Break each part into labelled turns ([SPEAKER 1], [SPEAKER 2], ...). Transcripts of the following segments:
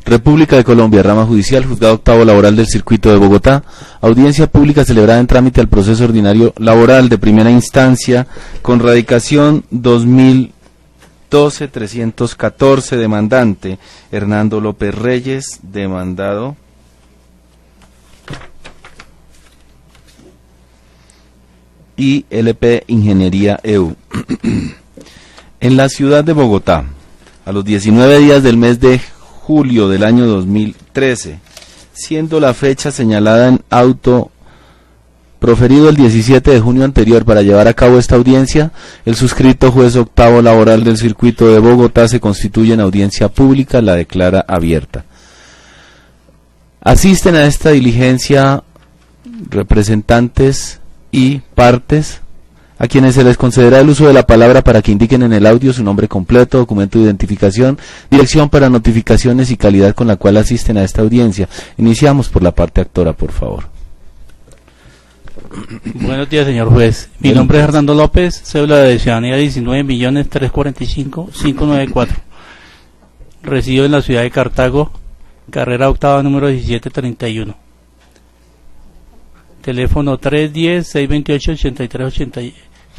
[SPEAKER 1] República de Colombia, Rama Judicial, Juzgado Octavo Laboral del Circuito de Bogotá, audiencia pública celebrada en trámite al proceso ordinario laboral de primera instancia, con radicación 2012-314, demandante Hernando López Reyes, demandado ILP Ingeniería EU. En la ciudad de Bogotá, a los 19 días del mes de julio del año 2013, siendo la fecha señalada en auto proferido el 17 de junio anterior para llevar a cabo esta audiencia, el suscrito juez octavo laboral del circuito de Bogotá se constituye en audiencia pública, la declara abierta. Asisten a esta diligencia representantes y partes a quienes se les concederá el uso de la palabra para que indiquen en el audio su nombre completo, documento de identificación, dirección para notificaciones y calidad con la cual asisten a esta audiencia. Iniciamos por la parte actora, por favor.
[SPEAKER 2] Buenos días, señor juez. Mi nombre es Hernando López, cédula de ciudadanía 19.345.594. Resido en la ciudad de Cartago, carrera octava número 1731. Teléfono 310-628-8388.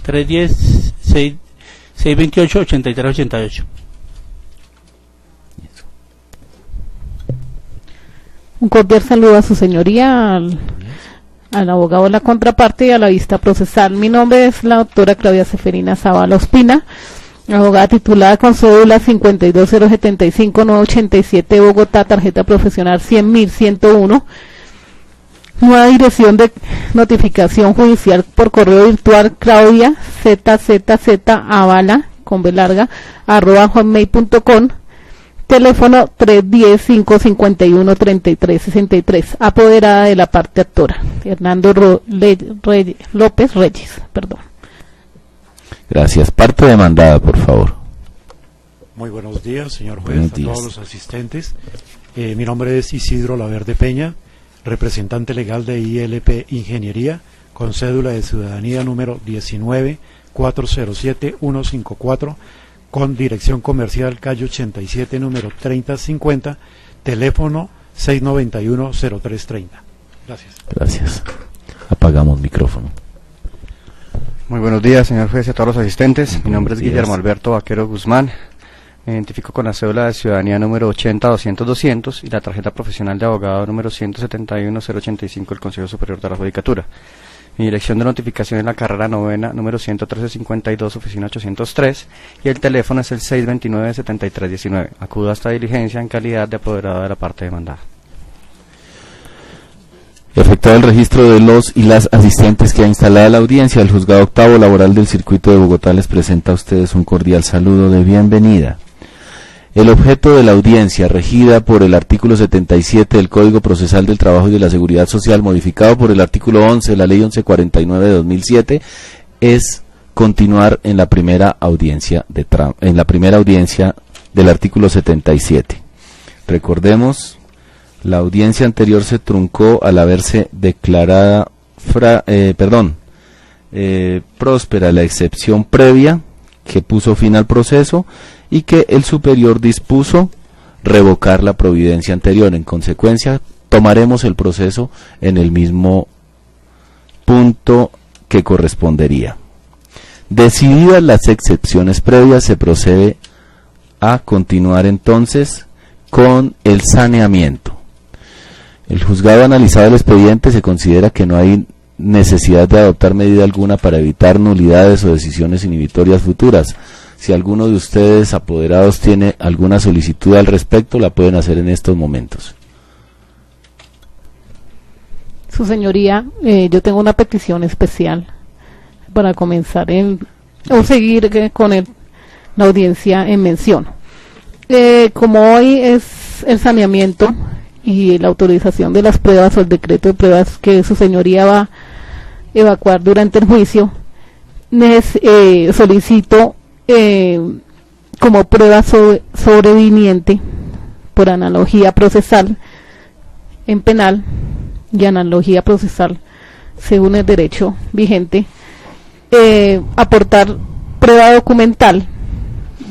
[SPEAKER 2] 310-628-8388.
[SPEAKER 3] Un cordial saludo a su señoría, al abogado de la contraparte y a la vista procesal. Mi nombre es la doctora Claudia Seferina Zavala Ospina, abogada titulada con cédula 52075987 Bogotá, tarjeta profesional 100.101. Nueva dirección de notificación judicial por correo virtual Claudia ZZZ con B larga @hotmail.com. Teléfono 310-551-3363. Apoderada de la parte actora, Hernando López Reyes. Perdón.
[SPEAKER 1] Gracias. Parte demandada, por favor.
[SPEAKER 4] Muy buenos días, señor juez, a todos los asistentes. Mi nombre es Isidro Laverde Peña, representante legal de ILP Ingeniería, con cédula de ciudadanía número 19407154, con dirección comercial calle 87, número 3050, teléfono 691-0330. Gracias.
[SPEAKER 1] Gracias. Apagamos micrófono.
[SPEAKER 5] Muy buenos días, señor juez, y a todos los asistentes. Mi nombre es Guillermo Alberto Vaquero Guzmán. Me identifico con la cédula de ciudadanía número 80-200-200 y la tarjeta profesional de abogado número 171-085 del Consejo Superior de la Judicatura. Mi dirección de notificación es la carrera novena número 11352, oficina 803, y el teléfono es el 629-7319. Acudo a esta diligencia en calidad de apoderado de la parte demandada.
[SPEAKER 1] Efectuado el registro de los y las asistentes que ha instalado la audiencia, el Juzgado Octavo Laboral del Circuito de Bogotá les presenta a ustedes un cordial saludo de bienvenida. El objeto de la audiencia, regida por el artículo 77 del Código Procesal del Trabajo y de la Seguridad Social, modificado por el artículo 11 de la Ley 1149 de 2007, es continuar en la primera audiencia del artículo 77. Recordemos, la audiencia anterior se truncó al haberse declarada próspera la excepción previa que puso fin al proceso y que el superior dispuso revocar la providencia anterior. En consecuencia, tomaremos el proceso en el mismo punto que correspondería. Decididas las excepciones previas, se procede a continuar entonces con el saneamiento. El juzgado analizado el expediente se considera que no hay necesidad de adoptar medida alguna para evitar nulidades o decisiones inhibitorias futuras. Si alguno de ustedes apoderados tiene alguna solicitud al respecto, la pueden hacer en estos momentos.
[SPEAKER 3] Su señoría, yo tengo una petición especial para comenzar o seguir con la audiencia en mención. Como hoy es el saneamiento y la autorización de las pruebas o el decreto de pruebas que su señoría va a evacuar durante el juicio, solicito como prueba sobreviniente por analogía procesal en penal y analogía procesal según el derecho vigente, aportar prueba documental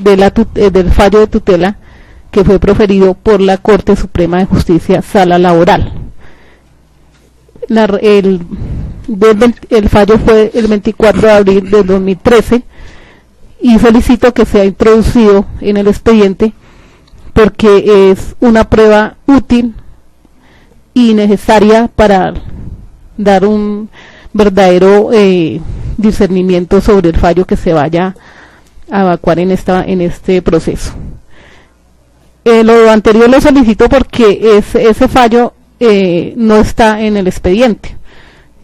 [SPEAKER 3] del fallo de tutela que fue proferido por la Corte Suprema de Justicia, Sala Laboral. El fallo fue el 24 de abril de 2013 y solicito que sea introducido en el expediente porque es una prueba útil y necesaria para dar un verdadero discernimiento sobre el fallo que se vaya a evacuar en este proceso. Lo anterior lo solicito porque ese fallo no está en el expediente.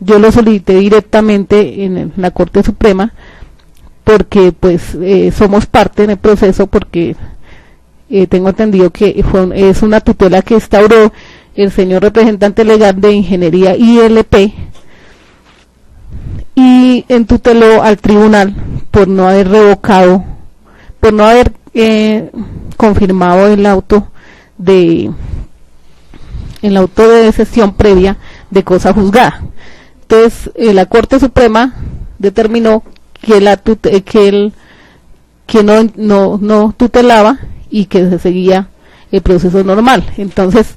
[SPEAKER 3] Yo lo solicité directamente en la Corte Suprema porque pues somos parte en el proceso, porque tengo entendido que es una tutela que instauró el señor representante legal de Ingeniería ILP y tuteló al tribunal por no haber revocado, por no haber confirmado el auto de sesión previa de cosa juzgada. Entonces la Corte Suprema determinó que no tutelaba y que se seguía el proceso normal. Entonces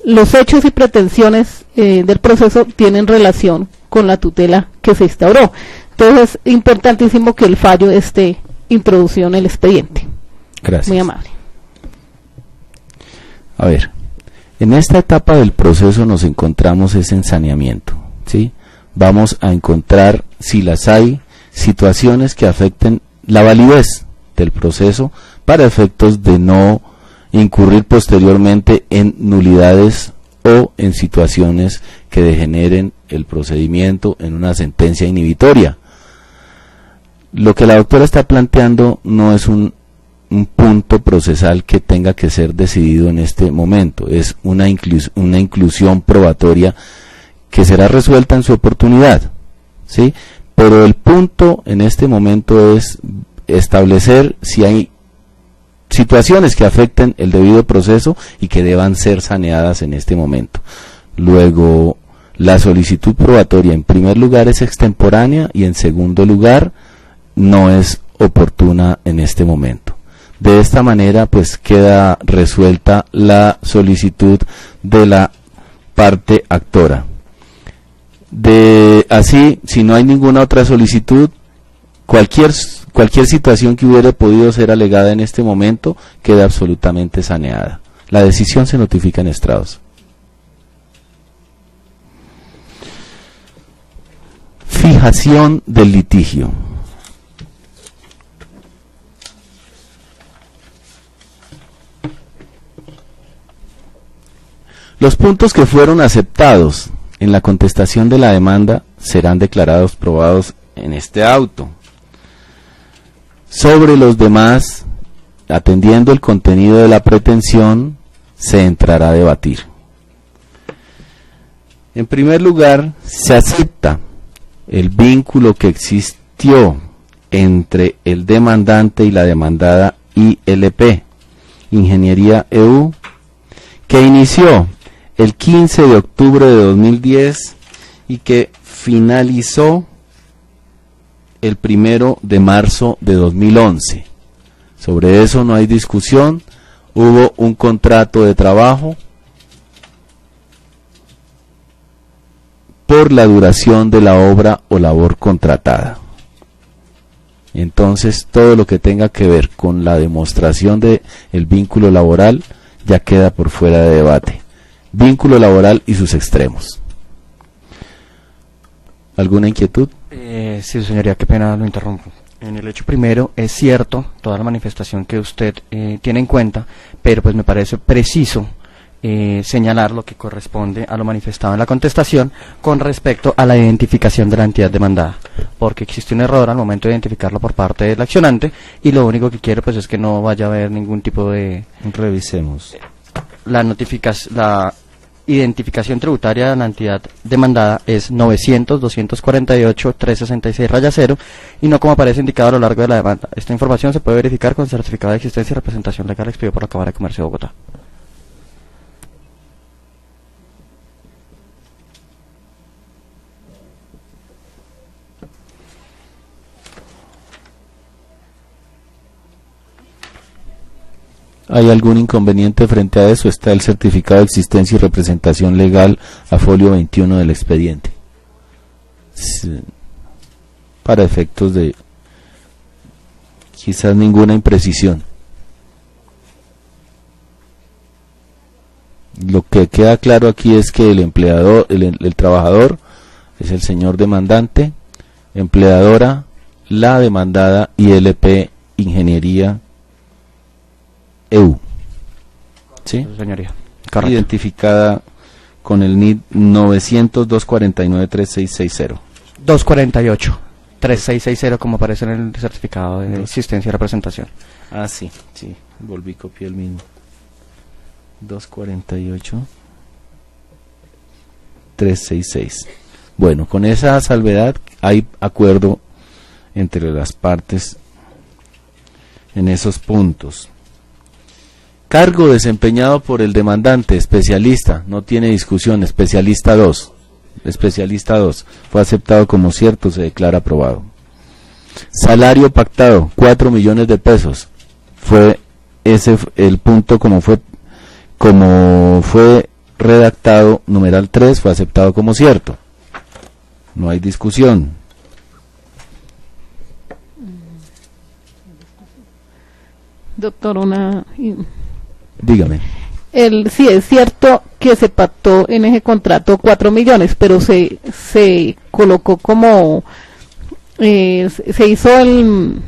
[SPEAKER 3] los hechos y pretensiones del proceso tienen relación con la tutela que se instauró. Entonces es importantísimo que el fallo esté introducido en el expediente.
[SPEAKER 1] Gracias.
[SPEAKER 3] Muy amable.
[SPEAKER 1] A ver, en esta etapa del proceso nos encontramos en saneamiento, ¿sí? Vamos a encontrar, si las hay, situaciones que afecten la validez del proceso para efectos de no incurrir posteriormente en nulidades o en situaciones que degeneren el procedimiento en una sentencia inhibitoria. Lo que la doctora está planteando no es un punto procesal que tenga que ser decidido en este momento, es una inclusión probatoria que será resuelta en su oportunidad, ¿sí? Pero el punto en este momento es establecer si hay situaciones que afecten el debido proceso y que deban ser saneadas en este momento. Luego, la solicitud probatoria en primer lugar es extemporánea y en segundo lugar no es oportuna en este momento. De esta manera pues queda resuelta la solicitud de la parte actora. Así, si no hay ninguna otra solicitud, cualquier situación que hubiera podido ser alegada en este momento queda absolutamente saneada. La decisión se notifica en estrados. Fijación del litigio. Los puntos que fueron aceptados en la contestación de la demanda serán declarados probados en este auto. Sobre los demás, atendiendo el contenido de la pretensión, se entrará a debatir. En primer lugar, se acepta el vínculo que existió entre el demandante y la demandada ILP, Ingeniería EU, que inició el 15 de octubre de 2010 y que finalizó el 1 de marzo de 2011. Sobre eso no hay discusión. Hubo un contrato de trabajo por la duración de la obra o labor contratada. Entonces, todo lo que tenga que ver con la demostración de el vínculo laboral ya queda por fuera de debate. Vínculo laboral y sus extremos. ¿Alguna inquietud?
[SPEAKER 5] Sí, señoría, qué pena lo interrumpo. En el hecho primero, es cierto toda la manifestación que usted tiene en cuenta, pero pues me parece preciso señalar lo que corresponde a lo manifestado en la contestación con respecto a la identificación de la entidad demandada, porque existe un error al momento de identificarlo por parte del accionante y lo único que quiero pues es que no vaya a haber ningún tipo de...
[SPEAKER 1] Revisemos.
[SPEAKER 5] La identificación tributaria de la entidad demandada es 900-248-366-0 y no como aparece indicado a lo largo de la demanda. Esta información se puede verificar con certificado de existencia y representación legal expedido por la Cámara de Comercio de Bogotá.
[SPEAKER 1] ¿Hay algún inconveniente frente a eso? Está el certificado de existencia y representación legal a folio 21 del expediente. Sí. Para efectos de quizás ninguna imprecisión. Lo que queda claro aquí es que el empleador, el trabajador es el señor demandante, empleadora, la demandada, ILP Ingeniería EU. ¿Sí?
[SPEAKER 5] Señoría.
[SPEAKER 1] Correcto. Identificada con el NID 900-249-3660.
[SPEAKER 5] 248-3660, como aparece en el certificado de existencia y representación.
[SPEAKER 1] Ah, sí, sí, volví, copié el mismo. 248-366. Bueno, con esa salvedad hay acuerdo entre las partes en esos puntos. Cargo desempeñado por el demandante, especialista, no tiene discusión, especialista 2. Especialista 2, fue aceptado como cierto, se declara aprobado. Salario pactado, 4 millones de pesos. Fue ese el punto como fue redactado, numeral 3, fue aceptado como cierto. No hay discusión.
[SPEAKER 3] Doctor,
[SPEAKER 1] Dígame.
[SPEAKER 3] Sí, es cierto que se pactó en ese contrato 4 millones, pero se colocó como, se hizo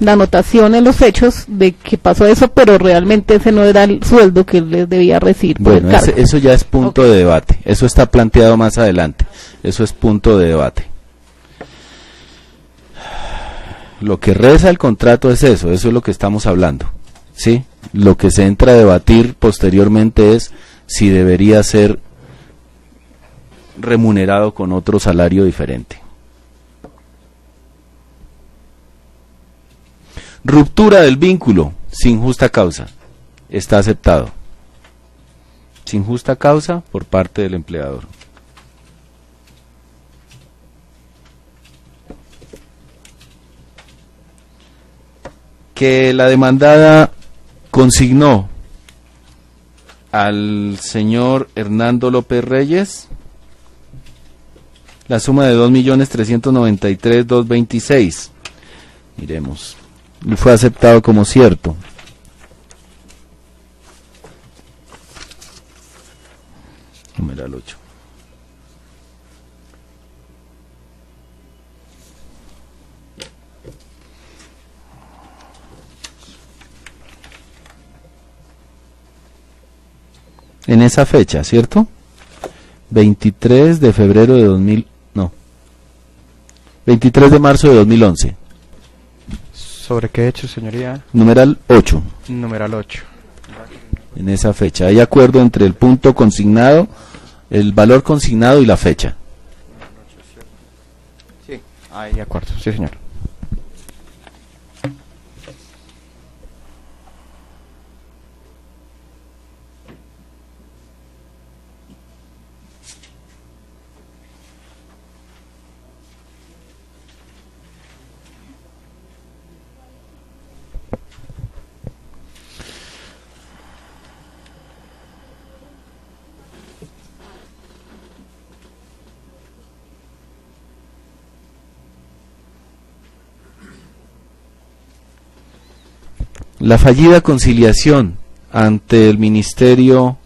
[SPEAKER 3] la anotación en los hechos de que pasó eso, pero realmente ese no era el sueldo que les debía recibir.
[SPEAKER 1] Bueno, eso ya es punto de debate, eso está planteado más adelante, eso es punto de debate. Lo que reza el contrato es eso es lo que estamos hablando, ¿sí? Lo que se entra a debatir posteriormente es si debería ser remunerado con otro salario diferente. Ruptura del vínculo sin justa causa. Está aceptado. Sin justa causa por parte del empleador. Que la demandada consignó al señor Hernando López Reyes la suma de 2.393.226. Miremos. Fue aceptado como cierto. Numeral 8. En esa fecha, ¿cierto? 23 de febrero de 23 de marzo de 2011.
[SPEAKER 5] ¿Sobre qué hecho, señoría?
[SPEAKER 1] Numeral 8.
[SPEAKER 5] Numeral 8.
[SPEAKER 1] En esa fecha. Hay acuerdo entre el punto consignado, el valor consignado y la fecha.
[SPEAKER 5] Sí, hay acuerdo, sí, señor.
[SPEAKER 1] La fallida conciliación ante el Ministerio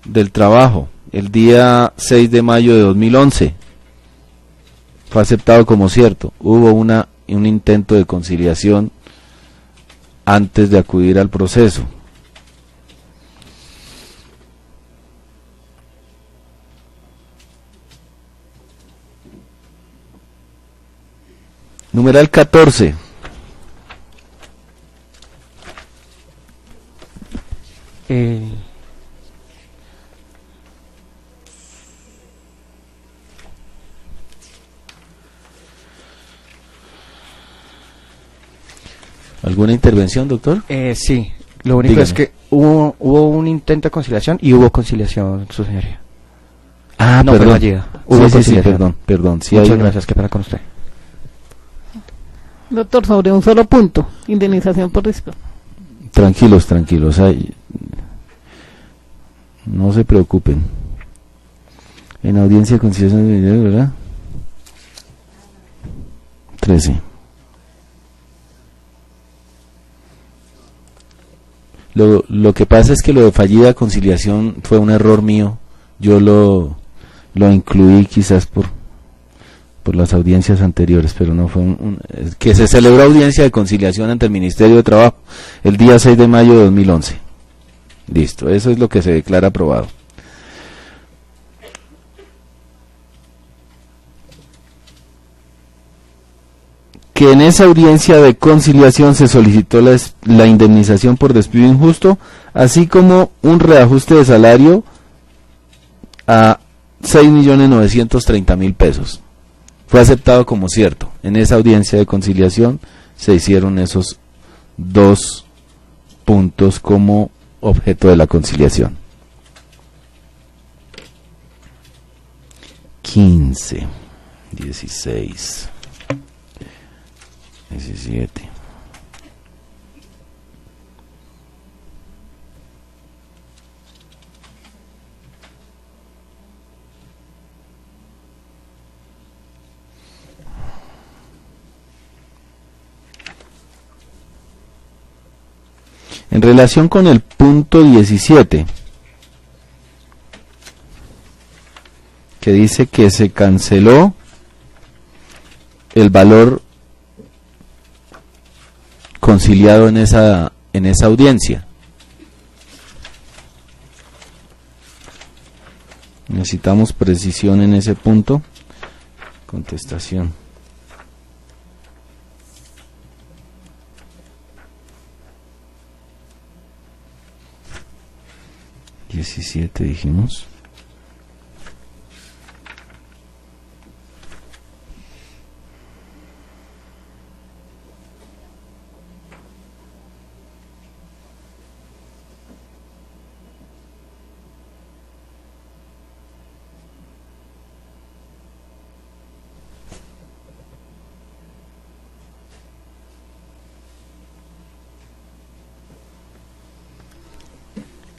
[SPEAKER 1] del Trabajo el día 6 de mayo de 2011 fue aceptado como cierto. Hubo un intento de conciliación antes de acudir al proceso. Numeral 14. ¿Alguna intervención, doctor?
[SPEAKER 5] Sí, lo único
[SPEAKER 1] Dígame.
[SPEAKER 5] es que hubo un intento de conciliación y hubo conciliación, su señoría.
[SPEAKER 1] Ah,
[SPEAKER 5] No fue
[SPEAKER 1] perdón.
[SPEAKER 5] fallida.
[SPEAKER 1] Sí,
[SPEAKER 5] Hubo
[SPEAKER 1] sí,
[SPEAKER 5] conciliación.
[SPEAKER 1] perdón. Sí,
[SPEAKER 5] Muchas
[SPEAKER 1] hay una-
[SPEAKER 5] gracias, qué pena con usted.
[SPEAKER 3] Doctor, sobre un solo punto, indemnización por riesgo.
[SPEAKER 1] Tranquilos, tranquilos, no se preocupen. En audiencia de conciliación, ¿verdad? 13. Lo que pasa es que lo de fallida conciliación fue un error mío. Yo lo incluí quizás por las audiencias anteriores, pero no fue que se celebró audiencia de conciliación ante el Ministerio de Trabajo el día 6 de mayo de 2011. Listo, eso es lo que se declara aprobado. Que en esa audiencia de conciliación se solicitó la indemnización por despido injusto, así como un reajuste de salario a 6.930.000 pesos. Fue aceptado como cierto. En esa audiencia de conciliación se hicieron esos dos puntos como objeto de la conciliación. 15, 16, 17. En relación con el punto 17, que dice que se canceló el valor conciliado en esa audiencia. Necesitamos precisión en ese punto. Contestación. ¿17 dijimos?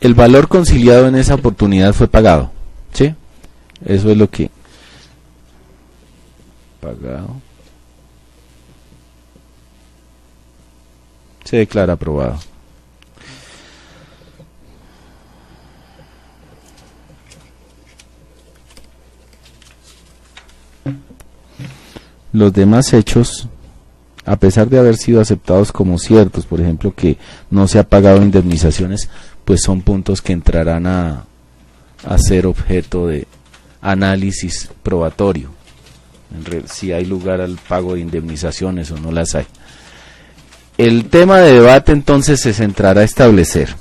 [SPEAKER 1] El valor conciliado en esa oportunidad fue pagado, ¿sí? Eso es lo que... Pagado. Se declara aprobado. Los demás hechos, a pesar de haber sido aceptados como ciertos, por ejemplo, que no se ha pagado indemnizaciones, pues son puntos que entrarán a ser objeto de análisis probatorio, si hay lugar al pago de indemnizaciones o no las hay. El tema de debate entonces se centrará a establecer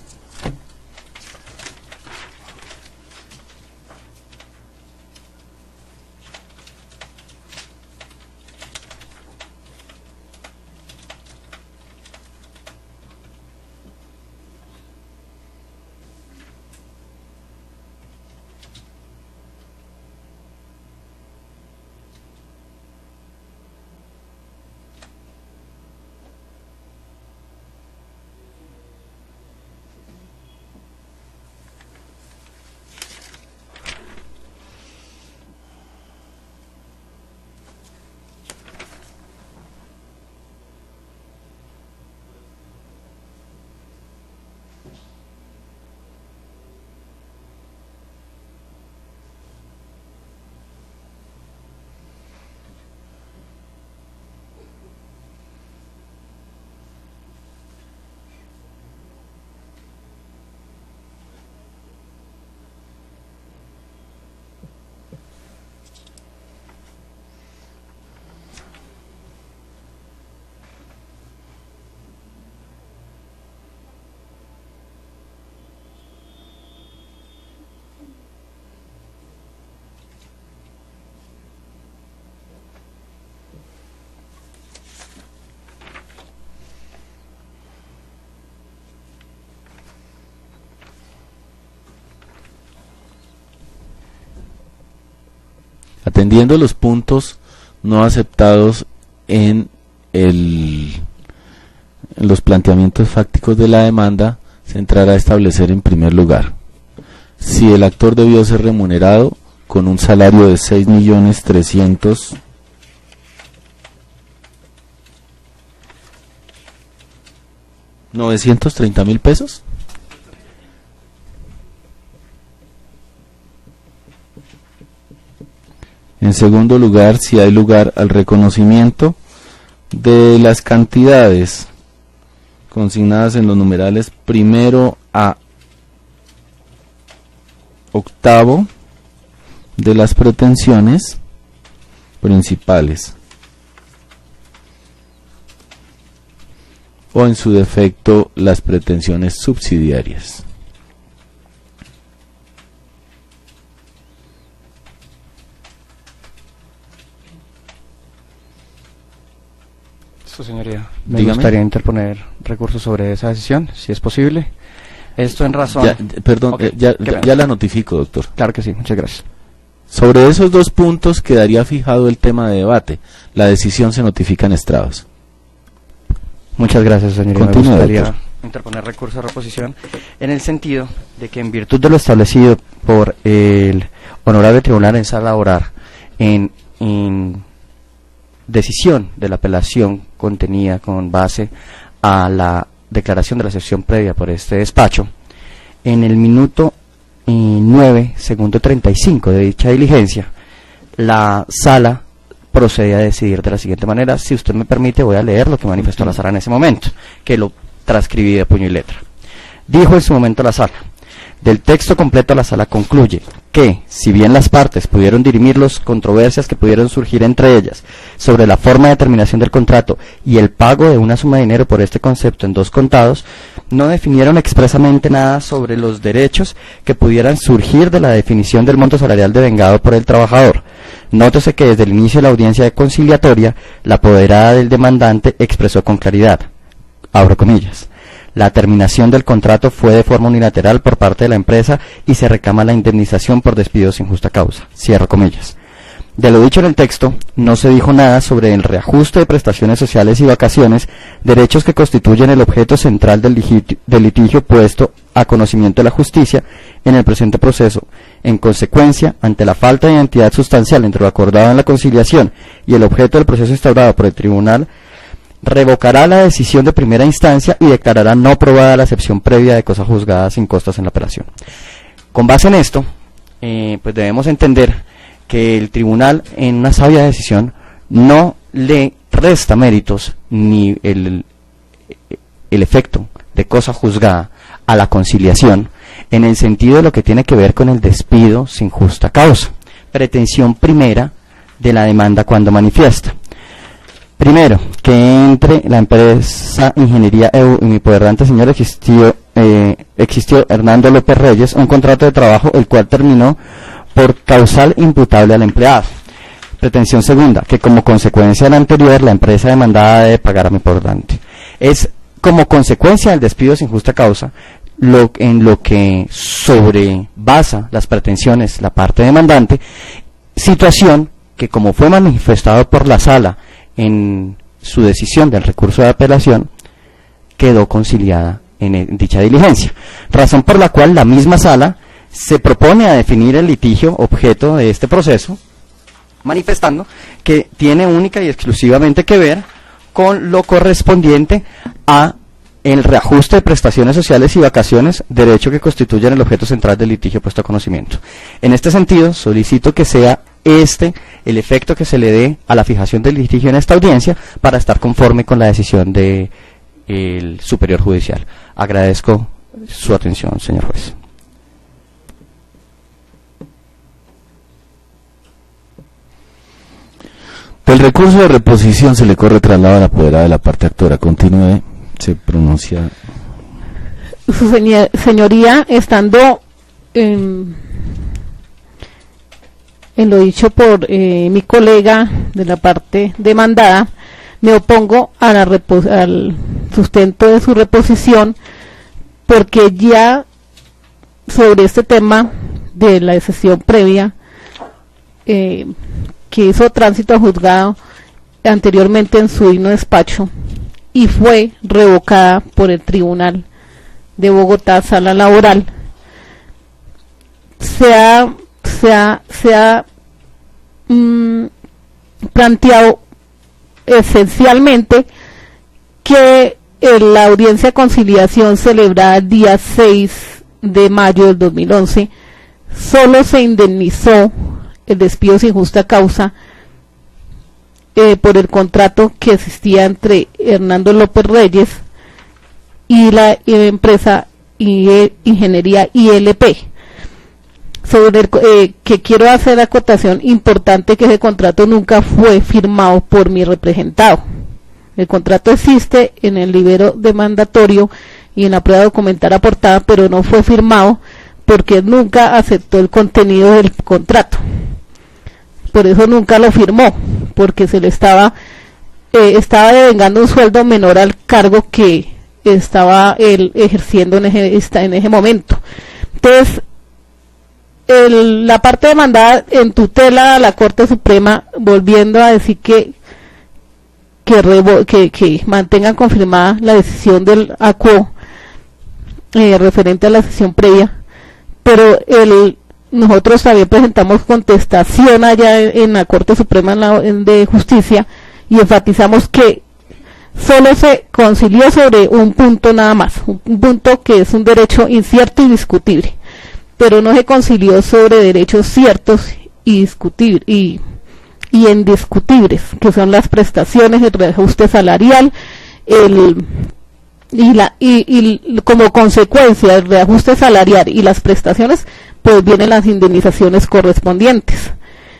[SPEAKER 1] atendiendo los puntos no aceptados en en los planteamientos fácticos de la demanda se entrará a establecer en primer lugar si el actor debió ser remunerado con un salario de 6.930.000 pesos. En segundo lugar, si hay lugar al reconocimiento de las cantidades consignadas en los numerales primero a octavo de las pretensiones principales o en su defecto las pretensiones subsidiarias.
[SPEAKER 5] Su señoría, me gustaría interponer recursos sobre esa decisión, si es posible. Esto en razón...
[SPEAKER 1] Ya la notifico, doctor.
[SPEAKER 5] Claro que sí, muchas gracias.
[SPEAKER 1] Sobre esos dos puntos quedaría fijado el tema de debate. La decisión se notifica en estrados.
[SPEAKER 5] Muchas gracias, señoría.
[SPEAKER 1] Continúe,
[SPEAKER 5] me gustaría
[SPEAKER 1] doctor.
[SPEAKER 5] interponer recurso de reposición en el sentido de que, en virtud de lo establecido por el honorable tribunal en sala oral, en decisión de la apelación contenida con base a la declaración de la sesión previa por este despacho, en el minuto 9, segundo 35 de dicha diligencia, la sala procede a decidir de la siguiente manera. Si usted me permite, voy a leer lo que manifestó la sala en ese momento, que lo transcribí de puño y letra. Dijo en su momento la sala: del texto completo la sala concluye que, si bien las partes pudieron dirimir las controversias que pudieron surgir entre ellas sobre la forma de terminación del contrato y el pago de una suma de dinero por este concepto en dos contados, no definieron expresamente nada sobre los derechos que pudieran surgir de la definición del monto salarial devengado por el trabajador. Nótese que desde el inicio de la audiencia conciliatoria, la apoderada del demandante expresó con claridad, abro comillas: la terminación del contrato fue de forma unilateral por parte de la empresa y se reclama la indemnización por despido sin justa causa. Cierro comillas. De lo dicho en el texto, no se dijo nada sobre el reajuste de prestaciones sociales y vacaciones, derechos que constituyen el objeto central del litigio puesto a conocimiento de la justicia en el presente proceso. En consecuencia, ante la falta de identidad sustancial entre lo acordado en la conciliación y el objeto del proceso instaurado por el tribunal, revocará la decisión de primera instancia y declarará no probada la excepción previa de cosa juzgada sin costas en la apelación. Con base en esto, pues debemos entender que el tribunal, en una sabia decisión, no le resta méritos ni el efecto de cosa juzgada a la conciliación, en el sentido de lo que tiene que ver con el despido sin justa causa, pretensión primera de la demanda cuando manifiesta. Primero, que entre la empresa Ingeniería EU y mi poderante señor existió Hernando López Reyes un contrato de trabajo el cual terminó por causal imputable al empleado. Pretensión segunda, que como consecuencia de la anterior la empresa demandada debe pagar a mi poderante. Es como consecuencia del despido sin justa causa en lo que sobrebasa las pretensiones la parte demandante, situación que, como fue manifestado por la sala en su decisión del recurso de apelación, quedó conciliada en dicha diligencia, razón por la cual la misma sala se propone a definir el litigio objeto de este proceso, manifestando que tiene única y exclusivamente que ver con lo correspondiente a el reajuste de prestaciones sociales y vacaciones, derecho que constituyen el objeto central del litigio puesto a conocimiento. En este sentido, solicito que sea el efecto que se le dé a la fijación del litigio en esta audiencia para estar conforme con la decisión del Superior Judicial. Agradezco su atención, señor juez.
[SPEAKER 1] Del recurso de reposición se le corre traslado a la apoderada de la parte actora. Continúe, se pronuncia.
[SPEAKER 3] Su señoría, estando en lo dicho por mi colega de la parte demandada, me opongo a al sustento de su reposición, porque ya sobre este tema de la decisión previa que hizo tránsito a juzgado anteriormente en su digno despacho, y fue revocada por el Tribunal de Bogotá, Sala Laboral. Se ha planteado esencialmente que la audiencia de conciliación celebrada el día 6 de mayo del 2011 solo se indemnizó el despido sin justa causa por el contrato que existía entre Hernando López Reyes y la empresa Ingeniería ILP. Sobre que quiero hacer acotación importante, que ese contrato nunca fue firmado por mi representado. El contrato existe en el libro demandatorio y en la prueba documental aportada, pero no fue firmado porque nunca aceptó el contenido del contrato. Por eso nunca lo firmó, porque se le estaba devengando un sueldo menor al cargo que estaba él ejerciendo en ese momento. Entonces, la parte demandada en tutela a la Corte Suprema, volviendo a decir que mantengan confirmada la decisión del ACO referente a la sesión previa, pero nosotros también presentamos contestación allá en la Corte Suprema de Justicia y enfatizamos que solo se concilió sobre un punto nada más, un punto que es un derecho incierto y discutible, pero no se concilió sobre derechos ciertos y discutibles y indiscutibles, que son las prestaciones, el reajuste salarial, y como consecuencia del reajuste salarial y las prestaciones, pues vienen las indemnizaciones correspondientes.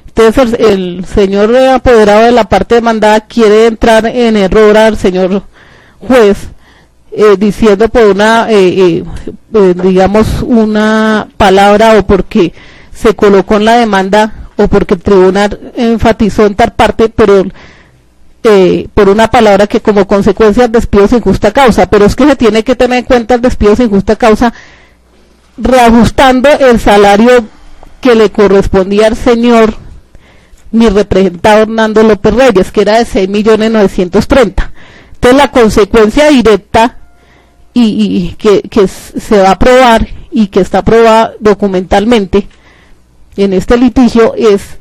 [SPEAKER 3] Entonces el señor apoderado de la parte demandada quiere entrar en error al señor juez, diciendo por una digamos una palabra, o porque se colocó en la demanda, o porque el tribunal enfatizó en tal parte, pero por una palabra, que como consecuencia del despido sin justa causa. Pero es que se tiene que tener en cuenta el despido sin justa causa reajustando el salario que le correspondía al señor, mi representado Hernando López Reyes, que era de 6.930.000. Entonces la consecuencia directa y que se va a aprobar y que está aprobada documentalmente en este litigio es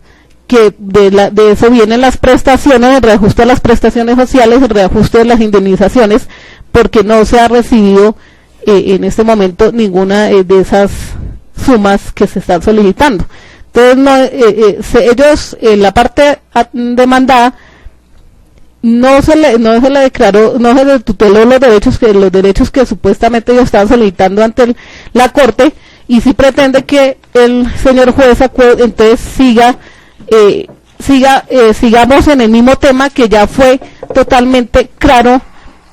[SPEAKER 3] que de eso vienen las prestaciones, el reajuste de las prestaciones sociales, el reajuste de las indemnizaciones, porque no se ha recibido en este momento ninguna de esas sumas que se están solicitando. Entonces ellos, la parte demandada, no se le declaró, no se le tuteló los derechos que supuestamente ellos estaban solicitando ante la Corte, y si pretende que el señor juez entonces sigamos en el mismo tema que ya fue totalmente claro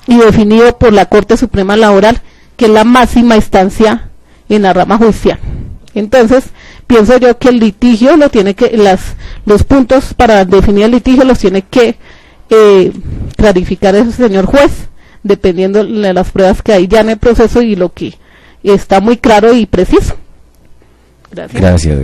[SPEAKER 3] y definido por la Corte Suprema Laboral, que es la máxima instancia en la rama judicial. Entonces pienso yo que el litigio lo tiene que, los puntos para definir el litigio los tiene que clarificar ese señor juez, dependiendo de las pruebas que hay ya en el proceso y lo que está muy claro y preciso.
[SPEAKER 1] Gracias.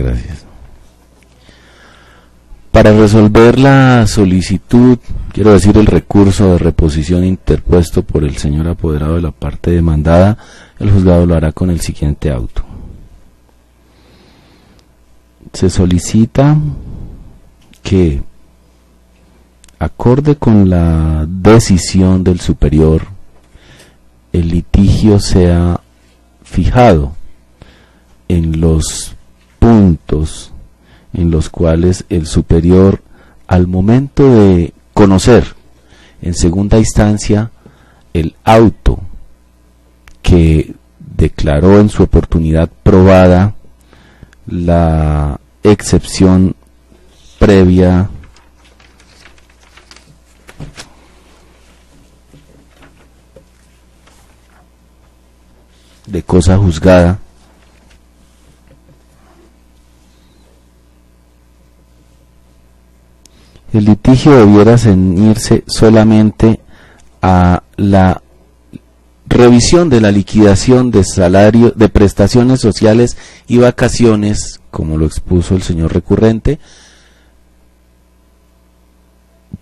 [SPEAKER 1] Para resolver la solicitud, quiero decir el recurso de reposición interpuesto por el señor apoderado de la parte demandada, el juzgado lo hará con el siguiente auto. Se solicita que, acorde con la decisión del superior, el litigio sea fijado en los puntos en los cuales el superior, al momento de conocer en segunda instancia el auto que declaró en su oportunidad probada la excepción previa de cosa juzgada, el litigio debiera ceñirse solamente a la revisión de la liquidación de salario, de prestaciones sociales y vacaciones, como lo expuso el señor recurrente,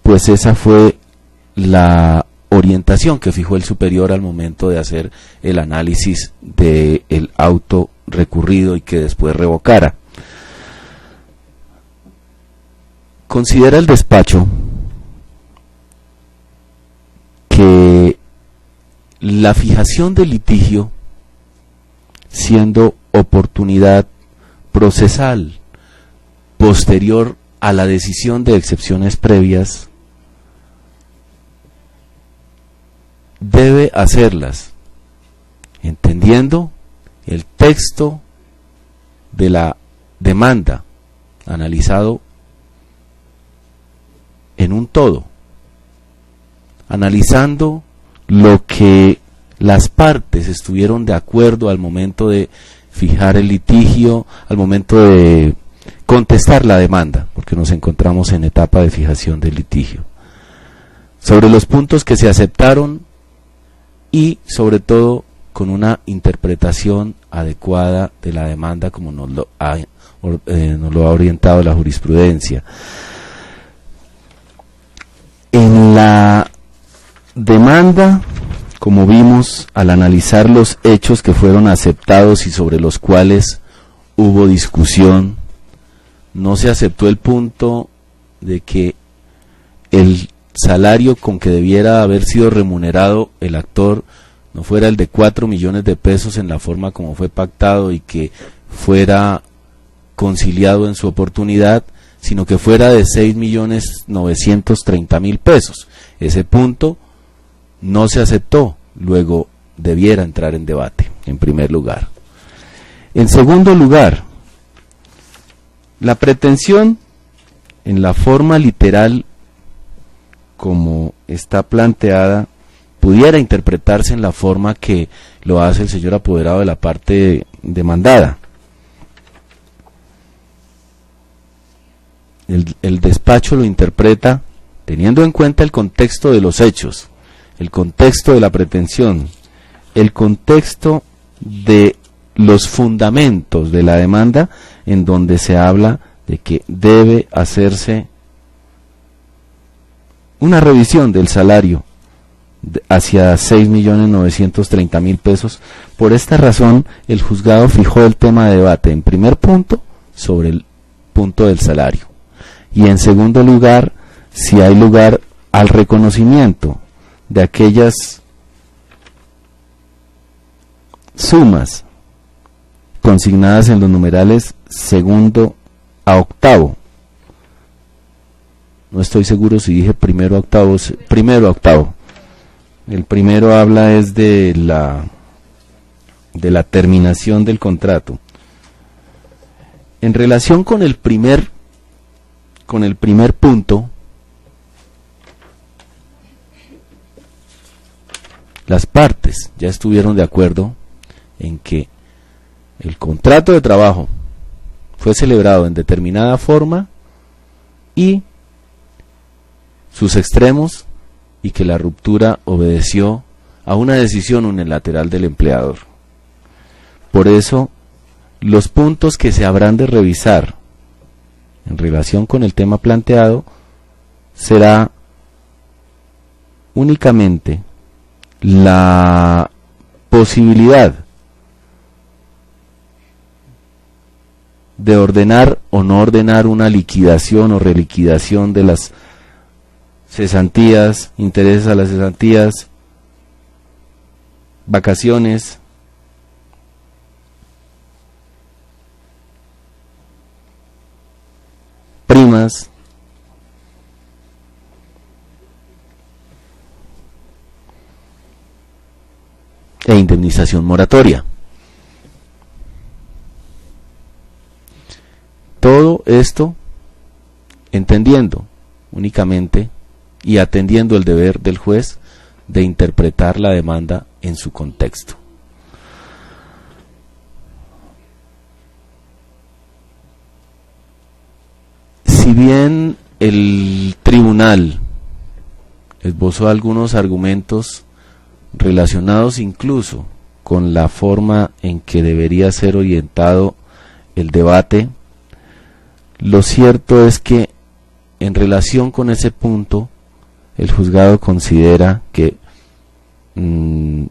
[SPEAKER 1] pues esa fue la orientación que fijó el superior al momento de hacer el análisis del auto recurrido y que después revocara. Considera el despacho que la fijación del litigio, siendo oportunidad procesal posterior a la decisión de excepciones previas, debe hacerlas entendiendo el texto de la demanda analizado en un todo, analizando lo que las partes estuvieron de acuerdo al momento de fijar el litigio, al momento de contestar la demanda, porque nos encontramos en etapa de fijación del litigio, sobre los puntos que se aceptaron y sobre todo con una interpretación adecuada de la demanda como nos lo ha orientado la jurisprudencia. En la demanda, como vimos al analizar los hechos que fueron aceptados y sobre los cuales hubo discusión, no se aceptó el punto de que el salario con que debiera haber sido remunerado el actor no fuera el de 4 millones de pesos en la forma como fue pactado y que fuera conciliado en su oportunidad, sino que fuera de 6.930.000 pesos. Ese punto no se aceptó, luego debiera entrar en debate, en primer lugar. En segundo lugar, la pretensión, en la forma literal como está planteada, pudiera interpretarse en la forma que lo hace el señor apoderado de la parte demandada. El despacho lo interpreta teniendo en cuenta el contexto de los hechos, el contexto de la pretensión, el contexto de los fundamentos de la demanda, en donde se habla de que debe hacerse una revisión del salario hacia 6.930.000 pesos. Por esta razón, el juzgado fijó el tema de debate en primer punto sobre el punto del salario, y en segundo lugar, si hay lugar al reconocimiento de aquellas sumas consignadas en los numerales segundo a octavo. No estoy seguro si dije primero a octavo. Primero a octavo. El primero habla es de la terminación del contrato. En relación con el primer punto, las partes ya estuvieron de acuerdo en que el contrato de trabajo fue celebrado en determinada forma y sus extremos, y que la ruptura obedeció a una decisión unilateral del empleador. Por eso, los puntos que se habrán de revisar en relación con el tema planteado será únicamente la posibilidad de ordenar o no ordenar una liquidación o reliquidación de las cesantías, intereses a las cesantías, vacaciones, primas, e indemnización moratoria. Todo esto entendiendo únicamente y atendiendo el deber del juez de interpretar la demanda en su contexto. Si bien el tribunal esbozó algunos argumentos relacionados incluso con la forma en que debería ser orientado el debate, lo cierto es que en relación con ese punto, el juzgado considera que el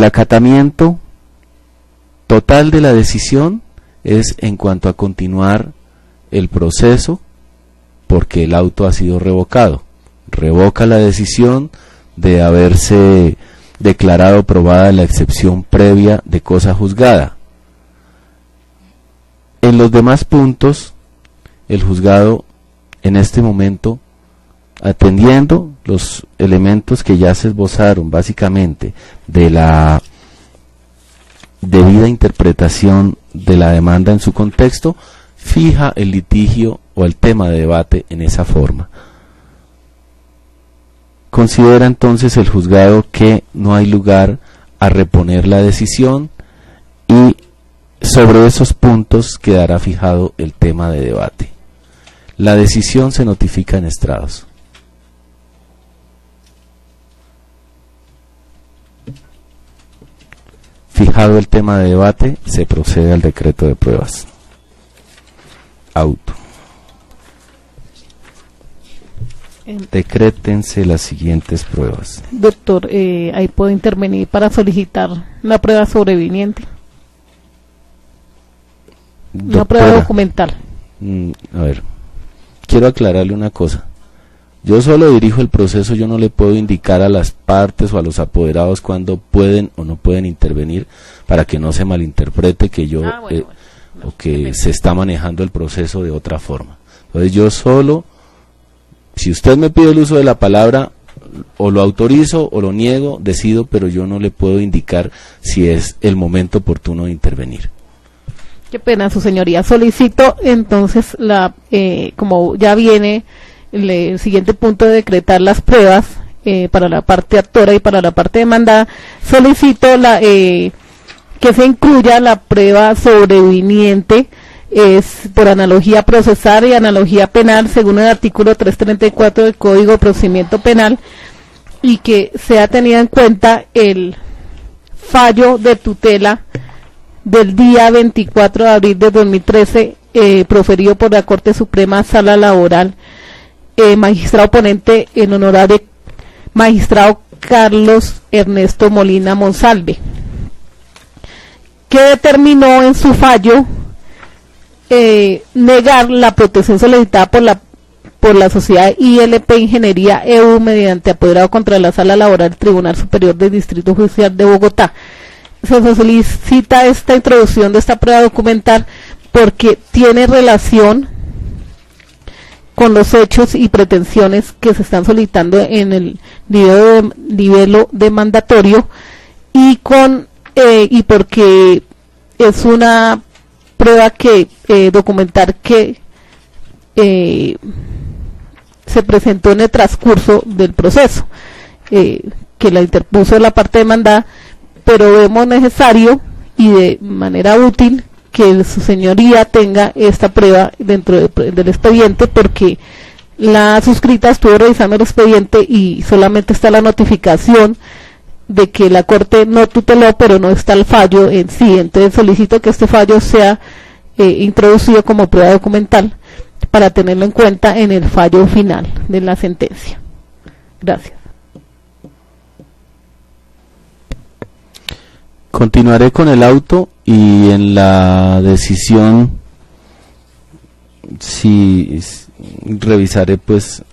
[SPEAKER 1] acatamiento total de la decisión es en cuanto a continuar el proceso, porque el auto ha sido revocado. Revoca la decisión de haberse declarado aprobada la excepción previa de cosa juzgada. En los demás puntos, el juzgado en este momento, atendiendo los elementos que ya se esbozaron básicamente de la debida interpretación de la demanda en su contexto, fija el litigio o el tema de debate en esa forma. Considera entonces el juzgado que no hay lugar a reponer la decisión y sobre esos puntos quedará fijado el tema de debate. La decisión se notifica en estrados. Fijado el tema de debate, se procede al decreto de pruebas. Auto. Decrétense las siguientes pruebas.
[SPEAKER 3] Doctor, ahí puedo intervenir para solicitar la prueba sobreviniente. Una prueba documental.
[SPEAKER 1] A ver, quiero aclararle una cosa. Yo solo dirijo el proceso, yo no le puedo indicar a las partes o a los apoderados cuándo pueden o no pueden intervenir, para que no se malinterprete que yo o que se está manejando el proceso de otra forma. Entonces yo solo, si usted me pide el uso de la palabra, o lo autorizo o lo niego, decido, pero yo no le puedo indicar si es el momento oportuno de intervenir.
[SPEAKER 3] Qué pena, su señoría. Solicito entonces, como ya viene el siguiente punto de decretar las pruebas para la parte actora y para la parte demandada, solicito que se incluya la prueba sobreviniente, es por analogía procesal y analogía penal según el artículo 334 del Código de Procedimiento Penal, y que sea tenida en cuenta el fallo de tutela del día 24 de abril de 2013 proferido por la Corte Suprema Sala Laboral, magistrado ponente el honorable magistrado Carlos Ernesto Molina Monsalve, que determinó en su fallo negar la protección solicitada por la sociedad ILP Ingeniería EU mediante apoderado contra la Sala Laboral del Tribunal Superior del Distrito Judicial de Bogotá. Se solicita esta introducción de esta prueba documental porque tiene relación con los hechos y pretensiones que se están solicitando en el nivel demandatorio, y porque es una prueba que documentar que se presentó en el transcurso del proceso, que la interpuso la parte demandada, pero vemos necesario y de manera útil que su señoría tenga esta prueba dentro del expediente, porque la suscrita estuvo revisando el expediente y solamente está la notificación de que la Corte no tuteló, pero no está el fallo en sí. Entonces solicito que este fallo sea introducido como prueba documental para tenerlo en cuenta en el fallo final de la sentencia. Gracias.
[SPEAKER 1] Continuaré con el auto y en la decisión revisaré pues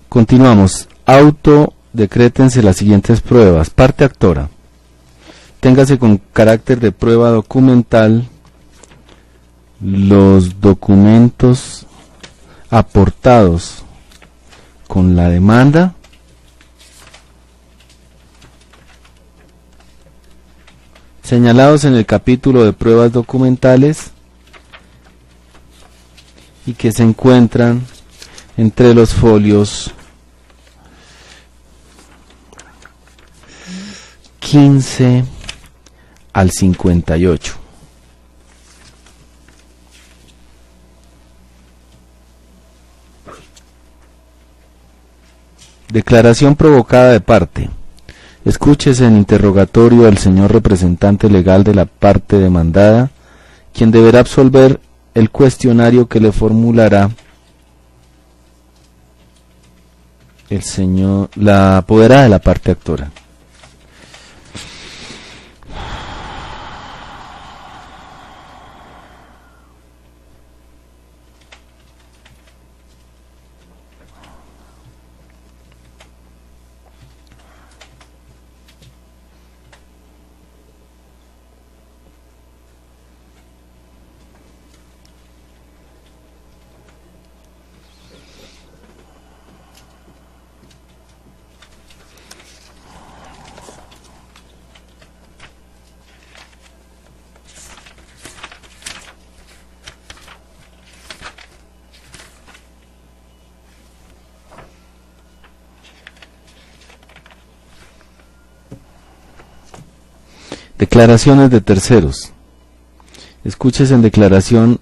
[SPEAKER 1] continuamos. Auto, decrétense las siguientes pruebas. Parte actora, téngase con carácter de prueba documental los documentos aportados con la demanda señalados en el capítulo de pruebas documentales y que se encuentran entre los folios 15 al 58. Declaración provocada de parte. Escúchese en interrogatorio al señor representante legal de la parte demandada quien deberá absolver el cuestionario que le formulará la apoderada de la parte actora. Declaraciones de terceros. Escuches en declaración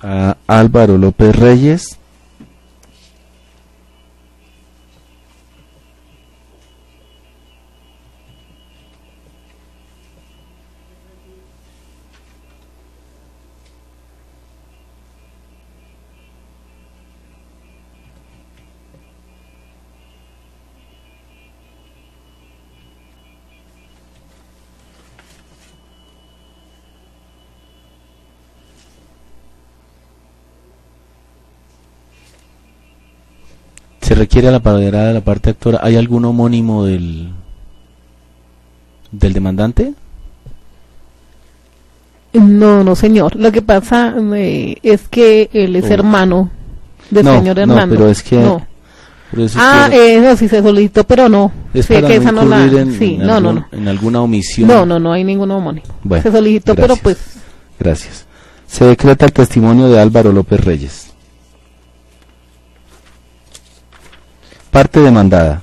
[SPEAKER 1] a Álvaro López Reyes, se requiere a la apoderada de la parte actora. ¿Hay algún homónimo del demandante?
[SPEAKER 3] No, señor. Lo que pasa es que él es hermano del señor Hernando.
[SPEAKER 1] No, pero es que...
[SPEAKER 3] No.
[SPEAKER 1] Por eso
[SPEAKER 3] no, sí se solicitó, pero no.
[SPEAKER 1] Es
[SPEAKER 3] sí,
[SPEAKER 1] para
[SPEAKER 3] que
[SPEAKER 1] no
[SPEAKER 3] esa no la...
[SPEAKER 1] incurrir
[SPEAKER 3] Sí,
[SPEAKER 1] en alguna omisión.
[SPEAKER 3] No hay ningún homónimo.
[SPEAKER 1] Bueno,
[SPEAKER 3] se solicitó,
[SPEAKER 1] gracias.
[SPEAKER 3] pero pues...
[SPEAKER 1] Gracias. Se decreta el testimonio de Álvaro López Reyes. Parte demandada.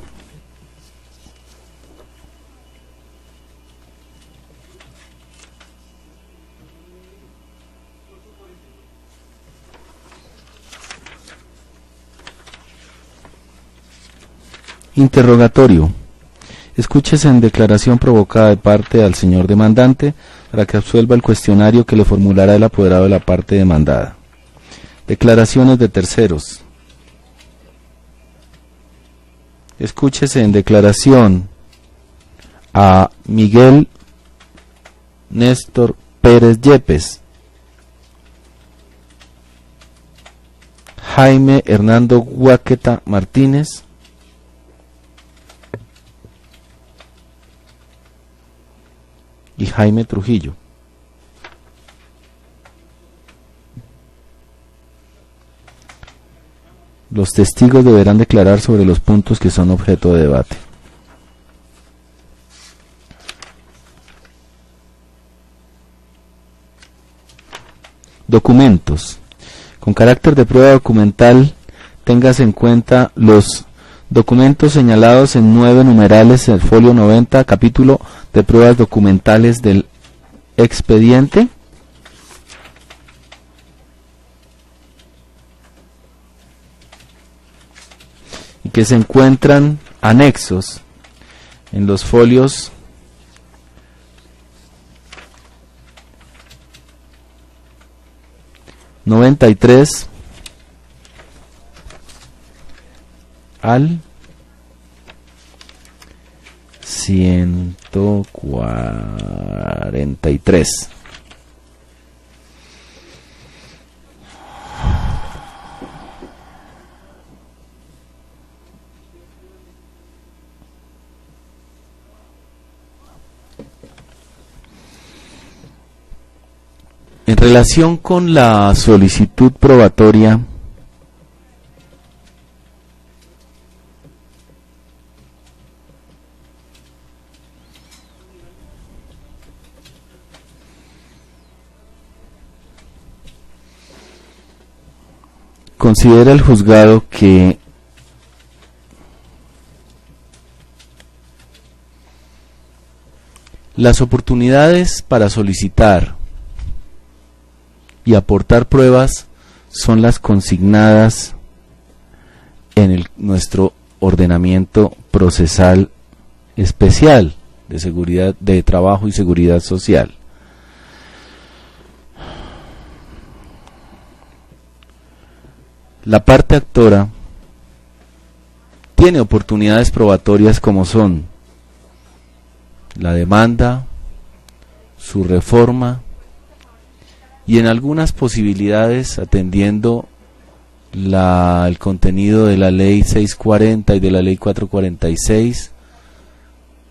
[SPEAKER 1] Interrogatorio. Escúchese en declaración provocada de parte al señor demandante para que absuelva el cuestionario que le formulará el apoderado de la parte demandada. Declaraciones de terceros. Escúchese en declaración a Miguel Néstor Pérez Yepes, Jaime Hernando Guaqueta Martínez, y Jaime Trujillo. Los testigos deberán declarar sobre los puntos que son objeto de debate. Documentos. Con carácter de prueba documental, téngase en cuenta los documentos señalados en 9 numerales en el folio 90, capítulo de pruebas documentales del expediente. Y que se encuentran anexos en los folios 93 al 143. En relación con la solicitud probatoria, Considera el juzgado que las oportunidades para solicitar y aportar pruebas son las consignadas en nuestro ordenamiento procesal especial de seguridad, de trabajo y seguridad social. La parte actora tiene oportunidades probatorias como son la demanda, su reforma y en algunas posibilidades atendiendo el contenido de la ley 640 y de la ley 446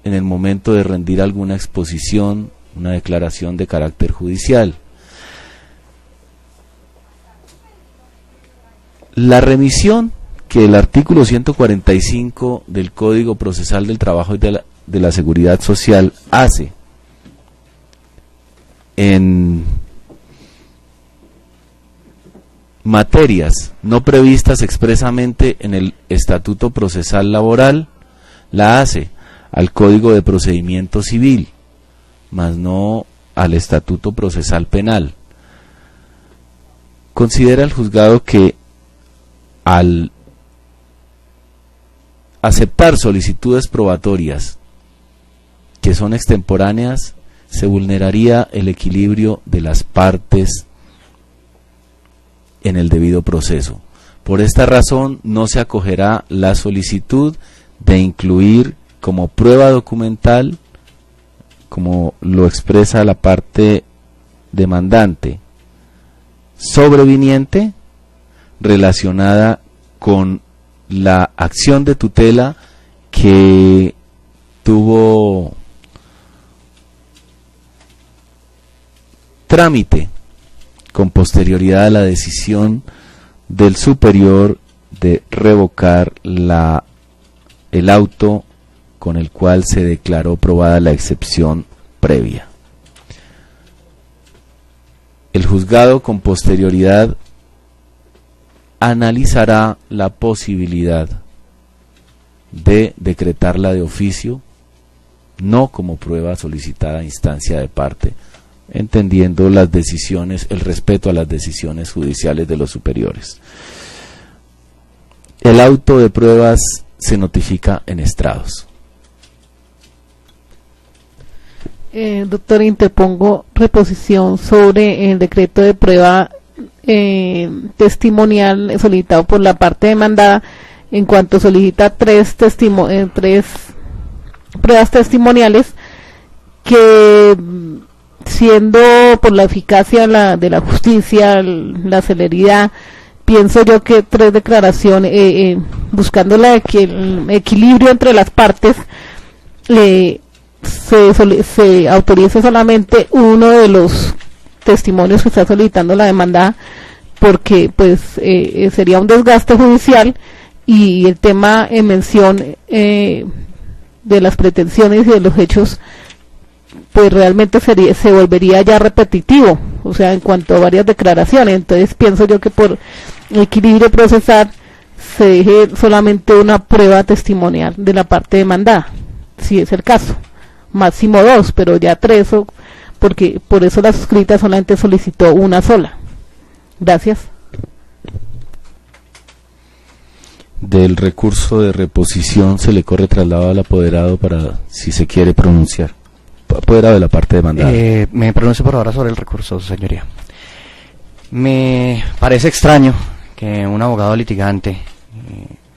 [SPEAKER 1] en el momento de rendir alguna exposición, una declaración de carácter judicial. La remisión que el artículo 145 del Código Procesal del Trabajo y de la Seguridad Social hace en materias no previstas expresamente en el Estatuto Procesal Laboral, la hace al Código de Procedimiento Civil, mas no al Estatuto Procesal Penal. Considera el juzgado que al aceptar solicitudes probatorias que son extemporáneas, se vulneraría el equilibrio de las partes en el debido proceso. Por esta razón, no se acogerá la solicitud de incluir como prueba documental, como lo expresa la parte demandante, sobreviniente, relacionada con la acción de tutela que tuvo trámite con posterioridad a la decisión del superior de revocar el auto con el cual se declaró probada la excepción previa. El juzgado con posterioridad analizará la posibilidad de decretarla de oficio, no como prueba solicitada a instancia de parte, entendiendo las decisiones, el respeto a las decisiones judiciales de los superiores. El auto de pruebas se notifica en estrados.
[SPEAKER 3] Doctor, interpongo reposición sobre el decreto de prueba testimonial solicitado por la parte demandada, en cuanto solicita tres pruebas testimoniales que, siendo por la eficacia de la justicia, la celeridad, pienso yo que tres declaraciones, buscando el equilibrio entre las partes, se autoriza solamente uno de los testimonios que está solicitando la demanda, porque pues sería un desgaste judicial, y el tema en mención de las pretensiones y de los hechos pues realmente se volvería ya repetitivo, o sea, en cuanto a varias declaraciones. Entonces pienso yo que por equilibrio procesal se deje solamente una prueba testimonial de la parte demandada, si es el caso, máximo dos, pero ya tres, porque por eso la suscrita solamente solicitó una sola. Gracias.
[SPEAKER 1] Del recurso de reposición se le corre traslado al apoderado para, si se quiere pronunciar. Apoderado de la parte demandada.
[SPEAKER 5] Me pronuncio por ahora sobre el recurso, señoría. Me parece extraño que un abogado litigante,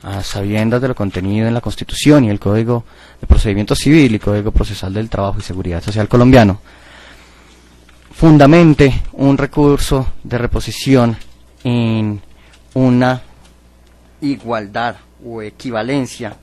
[SPEAKER 5] a sabiendas de lo contenido en la Constitución y el Código de Procedimiento Civil y Código Procesal del Trabajo y Seguridad Social colombiano, fundamente un recurso de reposición en una igualdad o equivalencia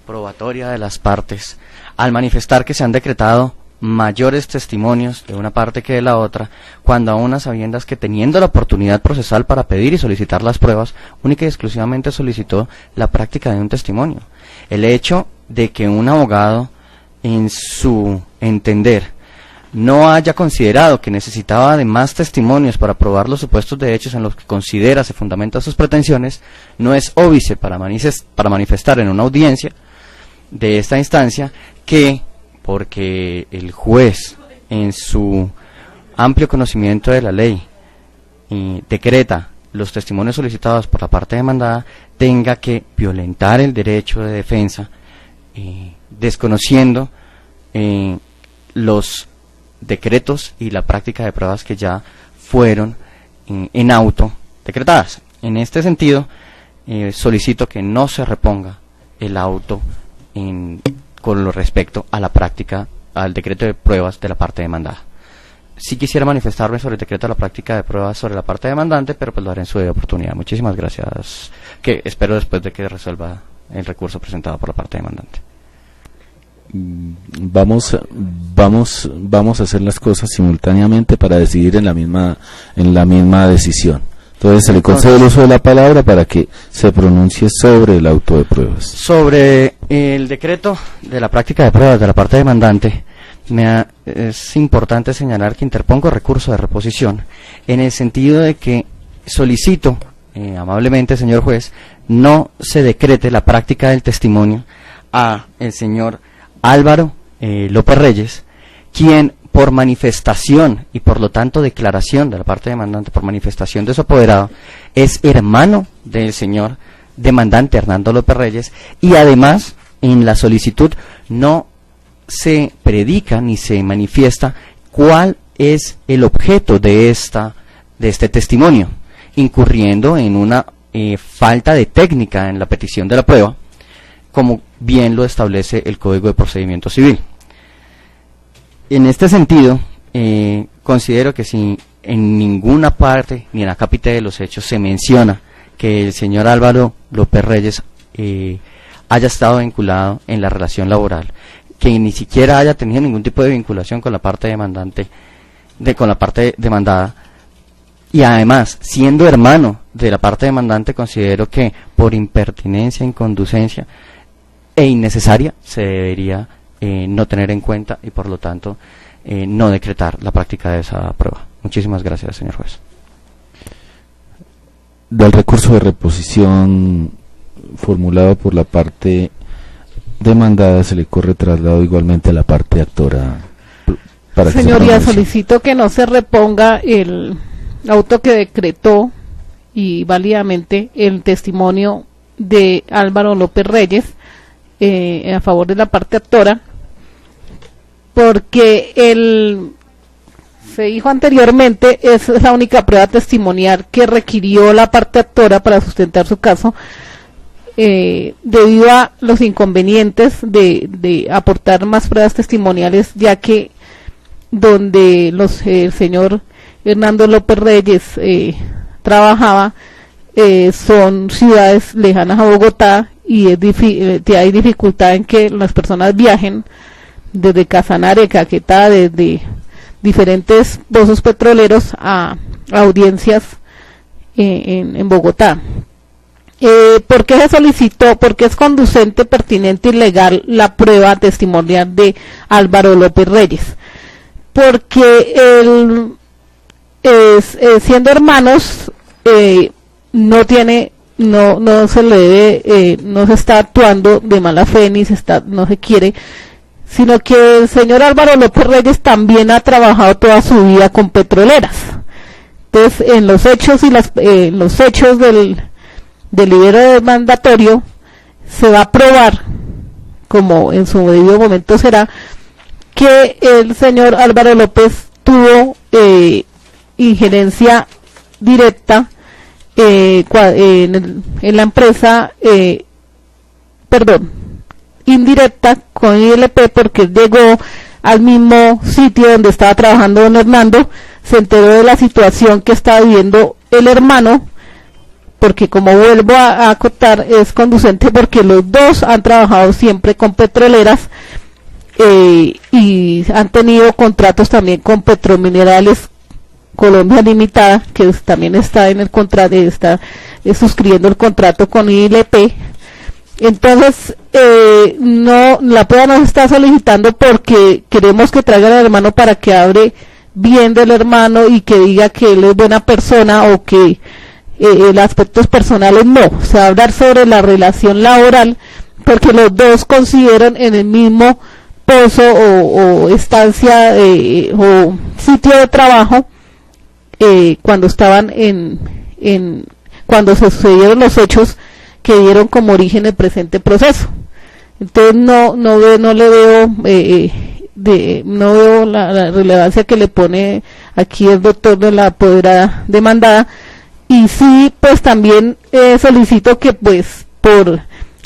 [SPEAKER 5] probatoria de las partes, al manifestar que se han decretado mayores testimonios de una parte que de la otra, cuando aún a sabiendas que, teniendo la oportunidad procesal para pedir y solicitar las pruebas, única y exclusivamente solicitó la práctica de un testimonio. El hecho de que un abogado, en su entender, no haya considerado que necesitaba de más testimonios para probar los supuestos de hechos en los que considera se fundamentan sus pretensiones, no es óbice para manifestar en una audiencia de esta instancia que, porque el juez, en su amplio conocimiento de la ley, decreta los testimonios solicitados por la parte demandada, tenga que violentar el derecho de defensa, desconociendo los decretos y la práctica de pruebas que ya fueron en auto decretadas. En este sentido, solicito que no se reponga el auto con lo respecto a la práctica, al decreto de pruebas de la parte demandada. Sí quisiera manifestarme sobre el decreto de la práctica de pruebas sobre la parte demandante, pero pues lo haré en su debida oportunidad. Muchísimas gracias, que espero después de que resuelva el recurso presentado por la parte demandante.
[SPEAKER 1] Vamos a hacer las cosas simultáneamente para decidir en la misma decisión. Entonces se le concede el uso de la palabra para que se pronuncie sobre el auto de pruebas.
[SPEAKER 5] Sobre el decreto de la práctica de pruebas de la parte demandante, es importante señalar que interpongo recurso de reposición en el sentido de que solicito amablemente, señor juez, no se decrete la práctica del testimonio a el señor Álvaro López Reyes, quien por manifestación y por lo tanto declaración de la parte demandante, por manifestación de su apoderado, es hermano del señor demandante Hernando López Reyes, y además en la solicitud no se predica ni se manifiesta cuál es el objeto de este testimonio, incurriendo en una falta de técnica en la petición de la prueba, como bien lo establece el Código de Procedimiento Civil. En este sentido, considero que si en ninguna parte, ni en la cápita de los hechos, se menciona que el señor Álvaro López Reyes haya estado vinculado en la relación laboral, que ni siquiera haya tenido ningún tipo de vinculación con la parte demandante, con la parte demandada, y además, siendo hermano de la parte demandante, considero que por impertinencia, inconducencia e innecesaria se debería no tener en cuenta y por lo tanto no decretar la práctica de esa prueba. Muchísimas gracias, señor juez.
[SPEAKER 1] Del recurso de reposición formulado por la parte demandada se le corre traslado igualmente a la parte actora.
[SPEAKER 3] Señoría, solicito que no se reponga el auto que decretó y válidamente el testimonio de Álvaro López Reyes a favor de la parte actora, porque se dijo anteriormente, es la única prueba testimonial que requirió la parte actora para sustentar su caso, debido a los inconvenientes de aportar más pruebas testimoniales, ya que donde el señor Hernando López Reyes trabajaba son ciudades lejanas a Bogotá, y hay dificultad en que las personas viajen desde Casanare, Caquetá, desde diferentes pozos petroleros a audiencias en Bogotá. ¿Por qué se solicitó? Porque es conducente, pertinente y legal la prueba testimonial de Álvaro López Reyes, porque él siendo hermanos no se le debe, no se está actuando de mala fe ni no se quiere, sino que el señor Álvaro López Reyes también ha trabajado toda su vida con petroleras. Entonces, en los hechos del libero mandatorio se va a probar, como en su debido momento será, que el señor Álvaro López tuvo injerencia directa en la empresa, indirecta con ILP, porque llegó al mismo sitio donde estaba trabajando don Hernando, se enteró de la situación que estaba viviendo el hermano, porque como vuelvo a acotar, es conducente porque los dos han trabajado siempre con petroleras y han tenido contratos también con Petrominerales Colombia Limitada, que también está en el contrato, está suscribiendo el contrato con ILP. Entonces, no, la prueba nos está solicitando porque queremos que traigan al hermano para que hable bien del hermano y que diga que él es buena persona, o que el aspectos personales no. Se va a hablar sobre la relación laboral, porque los dos coincidieron en el mismo pozo o estancia o sitio de trabajo cuando estaban cuando se sucedieron los hechos que dieron como origen el presente proceso. Entonces no le veo no veo la relevancia que le pone aquí el doctor de la apoderada demandada, y sí, pues también solicito que pues por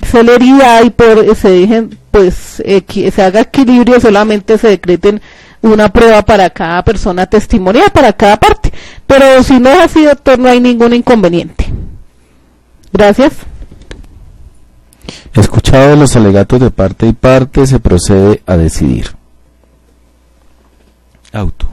[SPEAKER 3] celeridad y por se dejen pues se haga equilibrio, solamente se decreten una prueba para cada persona testimonial, para cada parte, pero si no es así, doctor, no hay ningún inconveniente. Gracias.
[SPEAKER 1] Escuchados los alegatos de parte y parte, se procede a decidir. Auto.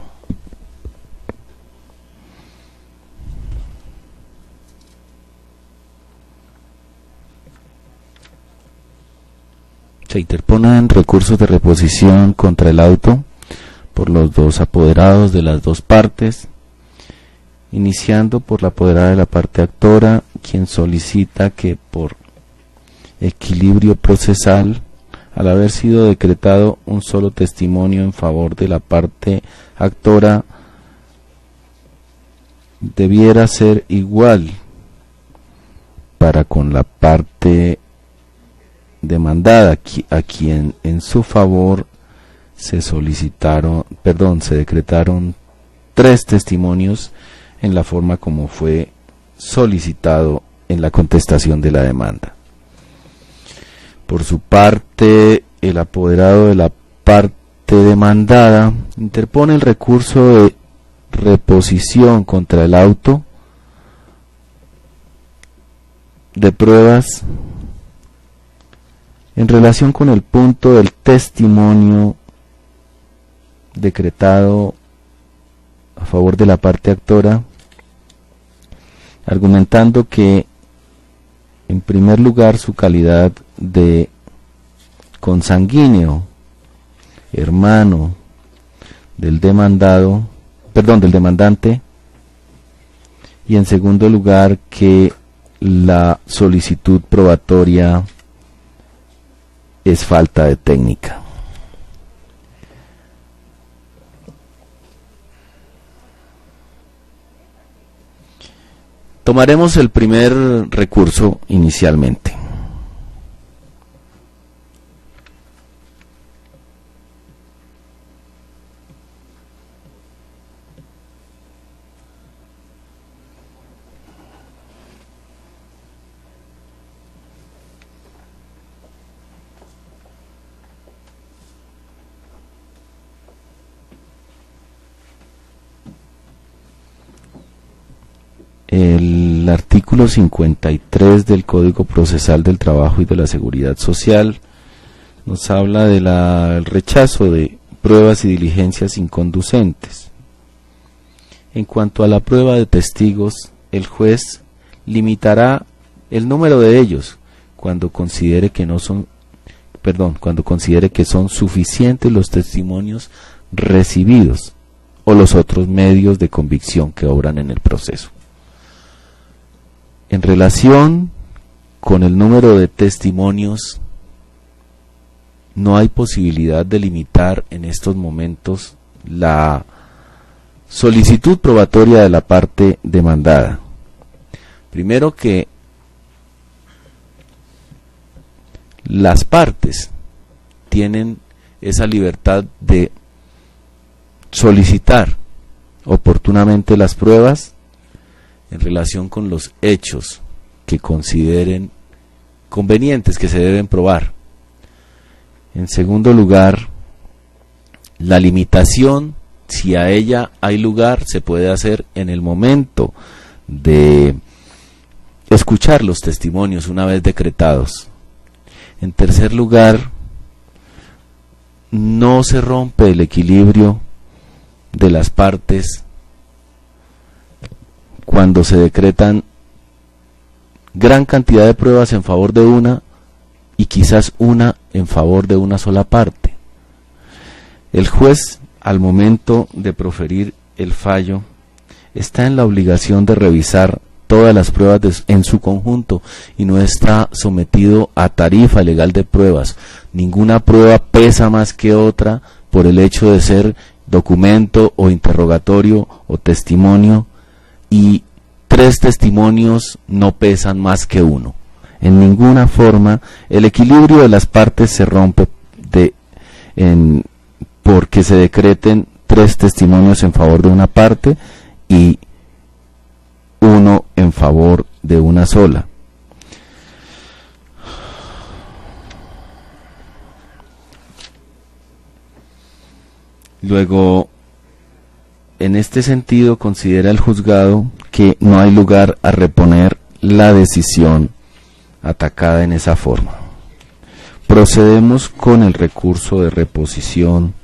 [SPEAKER 1] Se interponen recursos de reposición contra el auto por los dos apoderados de las dos partes, iniciando por la apoderada de la parte actora, quien solicita que por equilibrio procesal, al haber sido decretado un solo testimonio en favor de la parte actora, debiera ser igual para con la parte demandada, a quien en su favor se decretaron 3 testimonios en la forma como fue solicitado en la contestación de la demanda. Por su parte, el apoderado de la parte demandada interpone el recurso de reposición contra el auto de pruebas en relación con el punto del testimonio decretado a favor de la parte actora, argumentando que en primer lugar su calidad de consanguíneo, hermano del demandante, y en segundo lugar que la solicitud probatoria es falta de técnica. Tomaremos el primer recurso inicialmente. El artículo 53 del Código Procesal del Trabajo y de la Seguridad Social nos habla del rechazo de pruebas y diligencias inconducentes. En cuanto a la prueba de testigos, el juez limitará el número de ellos cuando considere que son suficientes los testimonios recibidos o los otros medios de convicción que obran en el proceso. En relación con el número de testimonios, no hay posibilidad de limitar en estos momentos la solicitud probatoria de la parte demandada. Primero, que las partes tienen esa libertad de solicitar oportunamente las pruebas en relación con los hechos que consideren convenientes, que se deben probar. En segundo lugar, la limitación, si a ella hay lugar, se puede hacer en el momento de escuchar los testimonios una vez decretados. En tercer lugar, no se rompe el equilibrio de las partes cuando se decretan gran cantidad de pruebas en favor de una y quizás una en favor de una sola parte. El juez, al momento de proferir el fallo, está en la obligación de revisar todas las pruebas en su conjunto y no está sometido a tarifa legal de pruebas. Ninguna prueba pesa más que otra por el hecho de ser documento o interrogatorio o testimonio, y 3 testimonios no pesan más que uno. En ninguna forma el equilibrio de las partes se rompe porque se decreten 3 testimonios en favor de una parte y 1 en favor de una sola. Luego, en este sentido, considera el juzgado que no hay lugar a reponer la decisión atacada en esa forma. Procedemos con el recurso de reposición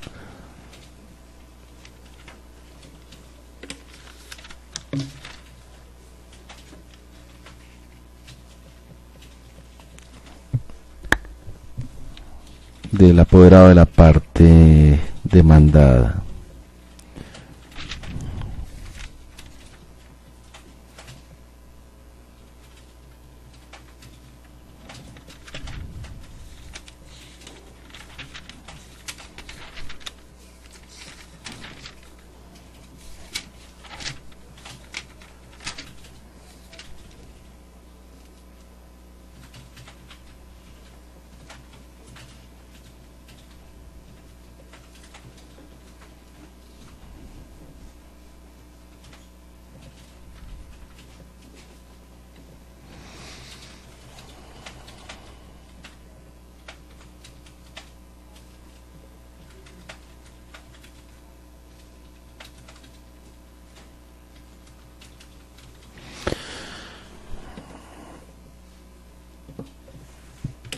[SPEAKER 1] del apoderado de la parte demandada.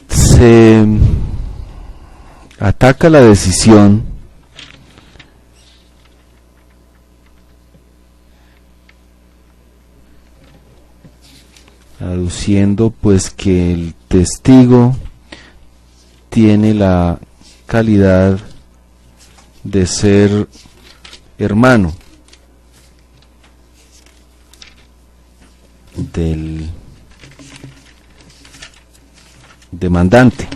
[SPEAKER 1] Se ataca la decisión aduciendo pues que el testigo tiene la calidad de ser hermano del demandante.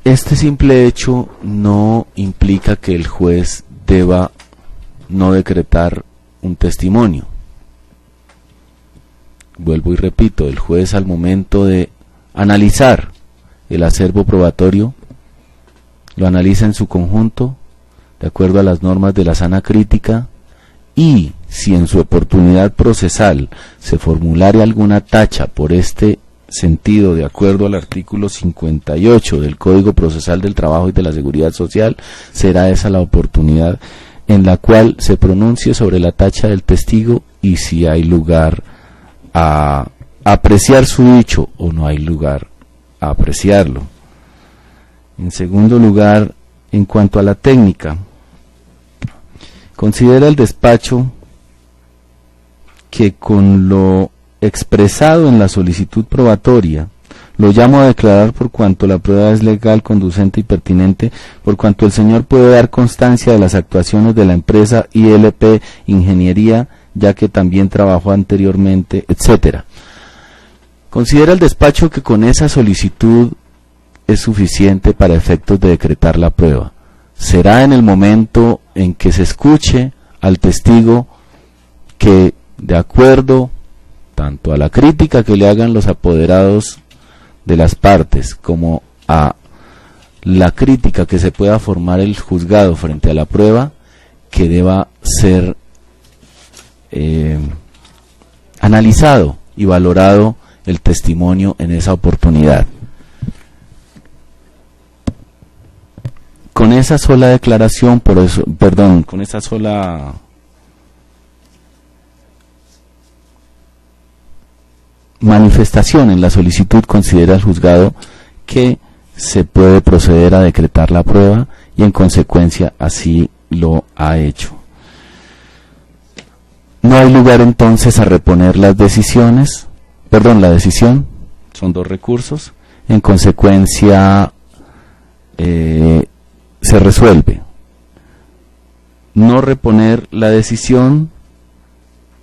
[SPEAKER 1] Este simple hecho no implica que el juez deba no decretar un testimonio. Vuelvo y repito, el juez al momento de analizar el acervo probatorio lo analiza en su conjunto, de acuerdo a las normas de la sana crítica, y si en su oportunidad procesal se formulare alguna tacha por este sentido, de acuerdo al artículo 58 del Código Procesal del Trabajo y de la Seguridad Social, será esa la oportunidad en la cual se pronuncie sobre la tacha del testigo y si hay lugar a apreciar su dicho o no hay lugar a apreciarlo. En segundo lugar, en cuanto a la técnica, considera el despacho que con lo expresado en la solicitud probatoria, lo llamo a declarar por cuanto la prueba es legal, conducente y pertinente, por cuanto el señor puede dar constancia de las actuaciones de la empresa ILP Ingeniería, ya que también trabajó anteriormente, etcétera. Considera el despacho que con esa solicitud es suficiente para efectos de decretar la prueba. Será en el momento en que se escuche al testigo que, de acuerdo tanto a la crítica que le hagan los apoderados de las partes como a la crítica que se pueda formar el juzgado frente a la prueba, que deba ser analizado y valorado el testimonio en esa oportunidad. Con esa sola declaración, con esa sola manifestación en la solicitud, considera el juzgado que se puede proceder a decretar la prueba y en consecuencia así lo ha hecho. No hay lugar entonces a reponer la decisión, son 2 recursos, en consecuencia se resuelve no reponer la decisión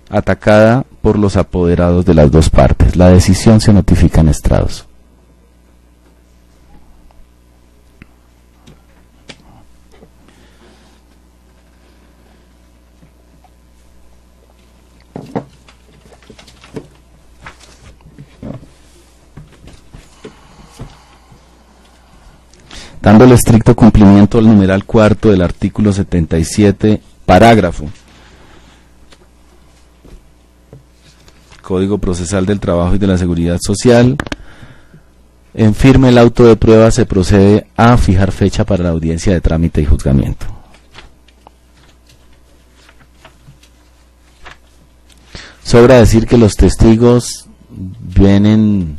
[SPEAKER 1] atacada por los apoderados de las 2 partes. La decisión se notifica en estrados. Dándole estricto cumplimiento al numeral 4 del artículo 77, parágrafo, Código Procesal del Trabajo y de la Seguridad Social, en firme el auto de prueba se procede a fijar fecha para la audiencia de trámite y juzgamiento. Sobra decir que los testigos vienen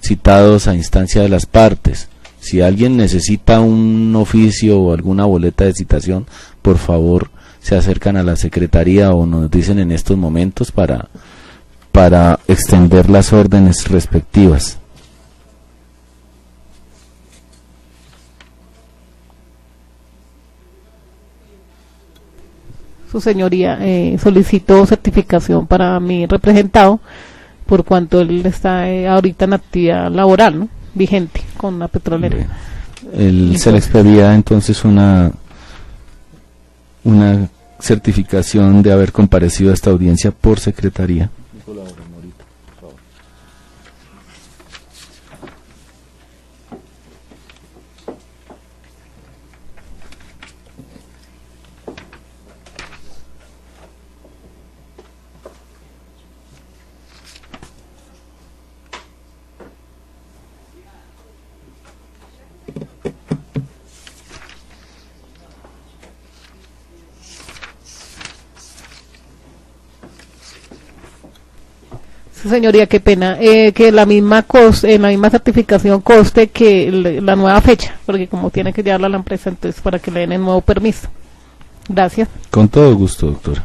[SPEAKER 1] citados a instancia de las partes. Si alguien necesita un oficio o alguna boleta de citación, por favor se acercan a la secretaría o nos dicen en estos momentos para extender las órdenes respectivas.
[SPEAKER 3] Su señoría, solicitó certificación para mi representado por cuanto él está ahorita en actividad laboral, ¿no?, vigente con la petrolera.
[SPEAKER 1] Se le expedía entonces una certificación de haber comparecido a esta audiencia por secretaría.
[SPEAKER 3] Señoría, qué pena, que la misma certificación conste que la nueva fecha, porque como tiene que llevarla a la empresa, entonces para que le den el nuevo permiso. Gracias.
[SPEAKER 1] Con todo gusto, doctora.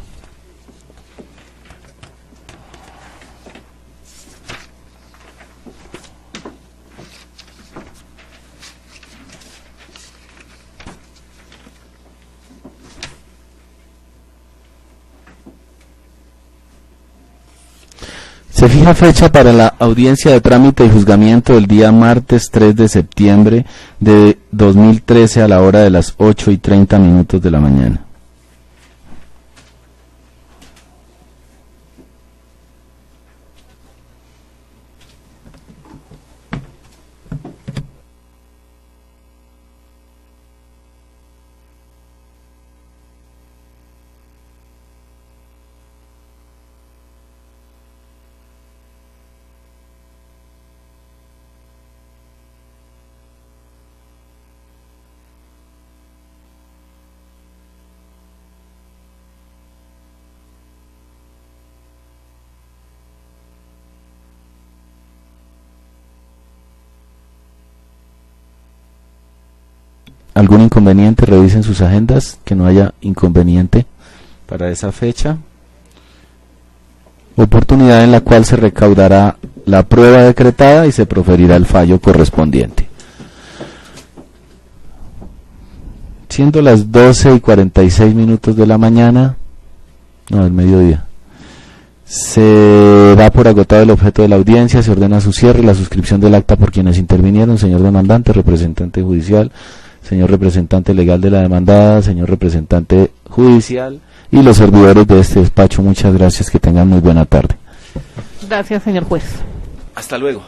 [SPEAKER 1] Se fija fecha para la audiencia de trámite y juzgamiento el día martes 3 de septiembre de 2013 a la hora de las 8:30 de la mañana. ¿Algún inconveniente? Revisen sus agendas, que no haya inconveniente para esa fecha. Oportunidad en la cual se recaudará la prueba decretada y se proferirá el fallo correspondiente. Siendo las 12:46 de la mañana, no, del mediodía, se da por agotado el objeto de la audiencia, se ordena su cierre y la suscripción del acta por quienes intervinieron: señor demandante, representante judicial, señor representante legal de la demandada, señor representante judicial y los servidores de este despacho. Muchas gracias, que tengan muy buena tarde.
[SPEAKER 3] Gracias, señor juez.
[SPEAKER 1] Hasta luego.